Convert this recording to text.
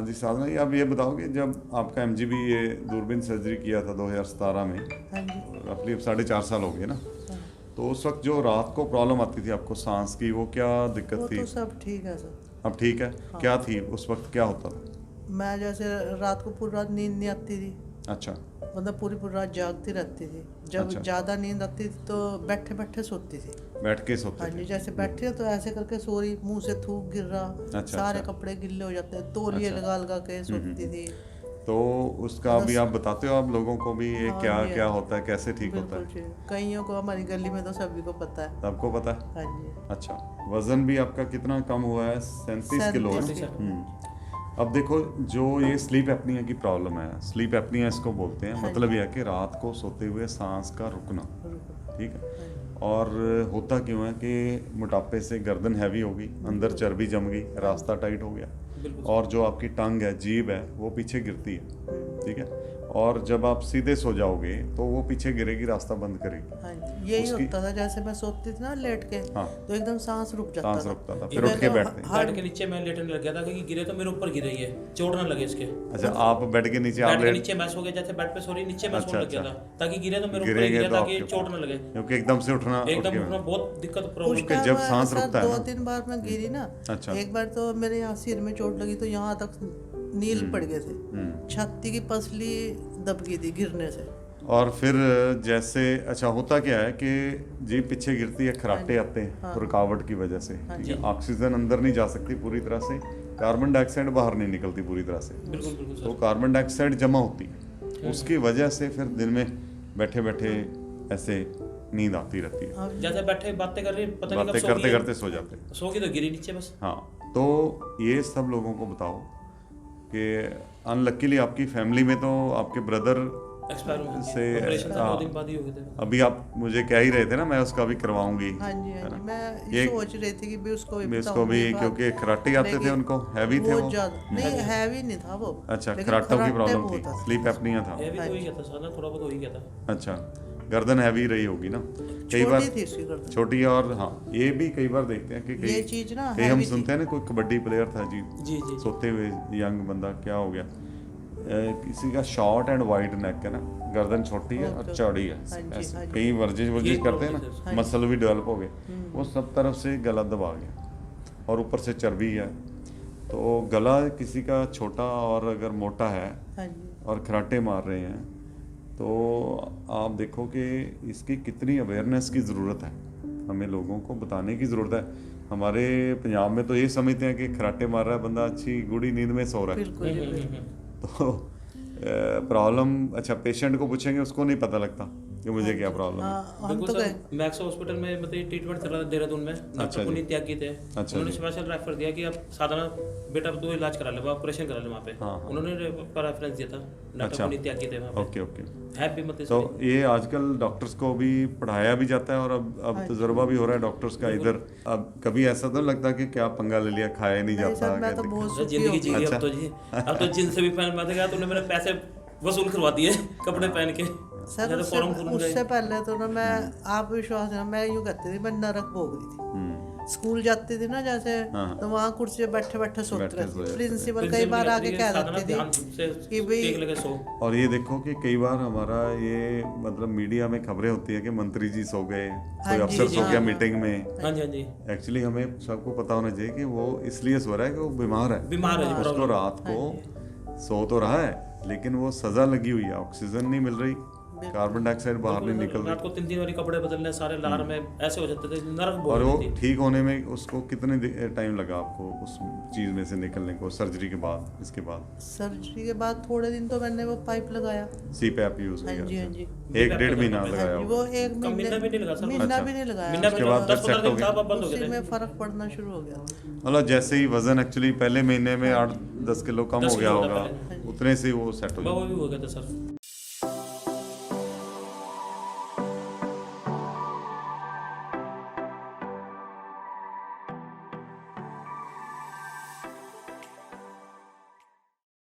जी साधना, ये आप ये बताओ कि जब आपका एमजीबी ये दूरबीन सर्जरी किया था 2017 में, हाँ जी। रफली अब 4.5 साल हो गए ना, हाँ। तो उस वक्त जो रात को प्रॉब्लम आती थी आपको सांस की, वो क्या दिक्कत वो थी? तो सब ठीक है सर। अब ठीक है? हाँ। क्या थी उस वक्त, क्या होता था? मैं जैसे रात को पूरी रात नींद नहीं आती थी, अच्छा मतलब पूरी पूरी रात जागती रहती थी। जब अच्छा। ज़्यादा नींद आती थी तो बैठे बैठे सोती थी। बैठ के सोते हाँ जी, थे? जैसे बैठे तो ऐसे करके सो रही, मुंह से थूक गिर रहा, अच्छा, सारे अच्छा। कपड़े गिल्ले हो जाते, तौलिए अच्छा। लगा लगा के सोती थी। तो उसका अभी बस। आप बताते हो आप लोगों को भी, ये हाँ क्या जी, क्या हाँ। होता है, कैसे ठीक होता बिल्कुल है? ठीक, कईयों को हमारी गली में तो सभी को पता है। सबको पता है? हाँ जी। अच्छा, वजन भी आपका कितना कम हुआ है? 37 किलो है 37 ना? किलो। अब देखो, जो ये स्लीप एपनिया की प्रॉब्लम है, स्लीप एपनिया इसको बोलते हैं, हाँ मतलब जी। ये है कि रात को सोते हुए सांस का रुकना, रुको। ठीक है? हाँ जी। और होता क्यों है कि मोटापे से गर्दन हैवी हो गई, अंदर चर्बी जम गई, रास्ता टाइट हो गया, और जो आपकी टंग है, जीभ है, वो पीछे गिरती है, ठीक है? और जब आप सीधे सो जाओगे तो वो पीछे गिरेगी, रास्ता बंद करेगी। हाँ जी, यही उसकी- होता था। जैसे मैं सोती थी ना लेट के, हाँ। तो एकदम सांस रुक जाता सांस था। रुकता था, फिर मैं उठ के तो बैठते। बेड के नीचे मैं लेटने लग गया था क्योंकि गिरे तो मेरे ऊपर गिरे ही है, चोट ना लगे इसके। अच्छा, आप बेड के नीचे आप बेड के लेट, नीचे मैं सो गया, जैसे बेड पे सो रही नीचे मैं अच्छा, सोने लग गया अच्छा। था ताकि गिरे तो मेरे ऊपर ही गिरेंगे गिरे तो ताकि आपके चोट ऊपर। ना लगे। क्योंकि एकदम से उठना, एकदम उठ उठना के, बहुत दिक्कत उस प्रॉब्लम। उसके टाइम जब मैं सांस सर रुकता है ना। 2-3 बार मैं गिरी ना। अच्छा। एक बार तो मेरे यहाँ सिर में चोट लगी तो यहाँ तक नील पड़ गए थे, छाती की पसली दब गई थी गिरने से। और फिर जैसे, अच्छा होता क्या है कि जीभ पीछे गिरती है, खराटे आते हैं हाँ। रुकावट की वजह से, हाँ ठीक है? जी। ऑक्सीजन अंदर नहीं जा सकती पूरी तरह से, कार्बन डाइऑक्साइड बाहर नहीं निकलती पूरी तरह से, बिल्कुल बिल्कुल तो सर। कार्बन डाइऑक्साइड जमा होती है, उसकी वजह से फिर दिन में बैठे बैठे ऐसे नींद आती रहती है, अब जैसे बैठे बातें कर रही पता नहीं बातें कब करते करते सो जाते हैं। सो गई तो गिरी नीचे बस। हाँ, तो ये सब लोगों को बताओ कि अनलकीली आपकी फैमिली में तो आपके ब्रदर एक्सपायर हो से, गए, ऑपरेशन था, हाँ। 2 दिन बाद ही हो गए थे। अभी आप मुझे कह ही रहे थे ना, मैं उसका भी करवाऊंगी, हाँ जी, है हाँ जी, ना? मैं ये सोच रही थी कि भी उसको भी इसको भी, बताऊंगी। क्योंकि खराटे आते थे लेकिन उनको, हैवी थे वो। बहुत ज्यादा नहीं, हैवी नहीं था वो। अच्छा, लेकिन खराटों की खराटे प्रॉब्लम बहुत थी, था। स्लीप एपनिया था। ये भी तो ही गया था सादा, थोड़ा बहुत हो ही गया था। अच्छा, गर्दन हैवी रही होगी ना कई बार, छोटी थी उसकी गर्दन। छोटी, और हाँ ये भी कई बार देखते हैं कि ये कई चीज ना कई हम हैवी थी। सुनते हैं ना, कोई कबड्डी प्लेयर था जी, जी जी। सोते हुए यंग बंदा, क्या हो गया, किसी का शॉर्ट एंड वाइड नेक है ना, गर्दन छोटी है और ओके। चौड़ी है, हाँ जी, ऐसे हाँ जी। कई वर्जिश वर्जिश ये करते हैं problem ना, है। मसल भी डेवलप हो गए, वो सब तरफ से गला दबा गया, और ऊपर से चर्बी है, तो गला किसी का छोटा और अगर मोटा है हाँ जी। और खराटे मार रहे हैं, तो आप देखो कि इसकी कितनी अवेयरनेस की ज़रूरत है, हमें लोगों को बताने की ज़रूरत है। हमारे पंजाब में तो ये समझते हैं कि खराटे मार रहा है बंदा, अच्छी गूढ़ी नींद में सो रहा है, बिल्कुल जी, बिल्कुल। तो प्रॉब्लम, अच्छा पेशेंट को पूछेंगे उसको नहीं पता लगता कि मुझे क्या प्रॉब्लम है। हाँ, हम बिल्कुल तो गए। सर, मैक्स हॉस्पिटल में मतलब ट्रीटमेंट चल रहा था देहरादून में, अच्छा डॉक्टर जी। पुनीत त्यागी थे। अच्छा उन्होंने जी। स्पेशल रेफर दिया कि आप साधारण बेटा 2 इलाज करा ले, ऑपरेशन करा ले वहाँ पे। हाँ, हाँ। उन्होंने रेफरेंस दिया था, डॉक्टर अच्छा। पुनीत त्यागी थे वहाँ पे। Okay okay. है भी मतलब तो ये आजकल डॉक्टर्स को भी पढ़ाया भी जाता है, और अब तजुर्बा भी हो रहा है डॉक्टर्स का इधर। अब कभी ऐसा तो लगता कि क्या पंगा ले लिया, खाया नहीं नहीं जाता, सर, मैं क्या तो बहुत दिक्कत? सुखी जिंदगी हो जी गई अच्छा। अब तो जी। अब तो जिनसे भी पहन मैं गया, तूने मेरे पैसे वसूल करवा दिए कपड़े पहन के। सर। या तो फॉर्म भरने उससे गए। पहले तो ना मैं, आप विश्वास है, मैं यूँ कहती थी मैं नरक भोग रही थी। स्कूल जाती थी ना जैसे, हाँ। तो वहाँ कुर्सी पे बैठे बैठे सोते बैठे रहती सो जाते थी। थे। प्रिंसिपल कई बार आके कह साधना देती ध्यान थी से कि भाई, टेक लगे सो। और ये देखो कि कई बार हमारा ये मतलब मीडिया में खबरें होती है कि मंत्री जी सो गए, कोई हाँ जी, अफसर सो हाँ, गया हाँ। मीटिंग में। हाँ जी हाँ जी। एक्चुअली हमें सबको पता होना चाहिए कि वो इसलिए सो रहा है कि वो बीमार है, बीमार है जी, उसको प्रॉब्लम। रात को सो तो रहा है, लेकिन वो सजा लगी हुई है, ऑक्सीजन नहीं मिल रही, कार्बन डाइऑक्साइड बाहर नहीं निकल रात रही, को 3 बारी कपड़े बदलने सारे लार में ऐसे हो जाते थे, नरक और बोल वो रही थी। ठीक होने में उसको कितने टाइम लगा आपको उस चीज़ में से निकलने को, सर्जरी के बाद, इसके बाद? सर्जरी के बाद थोड़े दिन तो मैंने वो पाइप लगाया। CPAP यूज़ हाँ जी, किया? हाँ जी। 1-1.5 महीना हाँ जी, लगाया हाँ जी, होगा। वो एक कम महीना भी नहीं लगा सर। महीना अच्छा। भी नहीं लगाया। महीना उसके भी बाद नहीं, फिर 10-15 set हो दिन था, गया। अब बंद हो उसी गए में थे। फर्क पड़ना शुरू हो गया। मतलब जैसे ही वजन एक्चुअली पहले महीने में 8-10 किलो कम 10 हो गया किलो होता होगा, पहले। उतने से वो सेट हो वो गया। भी हो गया था सर।